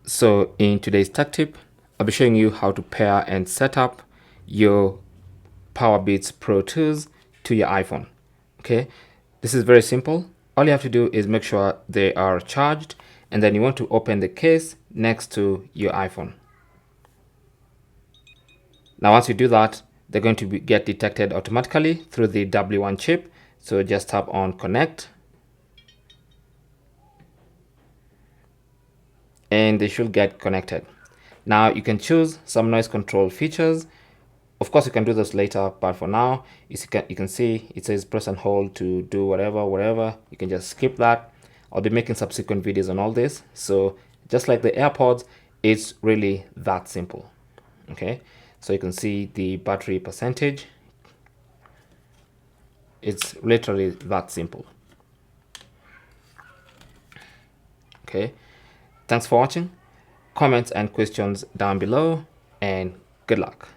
So in today's tech tip, I'll be showing you how to pair and set up your Powerbeats Pro tools to your iPhone. Okay, this is very simple. All you have to do is make sure they are charged, and then you want to open the case next to your iPhone. Now once you do that, they're going to get detected automatically through the W1 chip. So just tap on connect, and they should get connected. Now you can choose some noise control features. Of course, you can do this later, but for now, you can see it says press and hold to do whatever. You can just skip that. I'll be making subsequent videos on all this. So just like the AirPods, it's really that simple. Okay, so you can see the battery percentage. It's literally that simple. Okay, thanks for watching. Comments and questions down below, and good luck.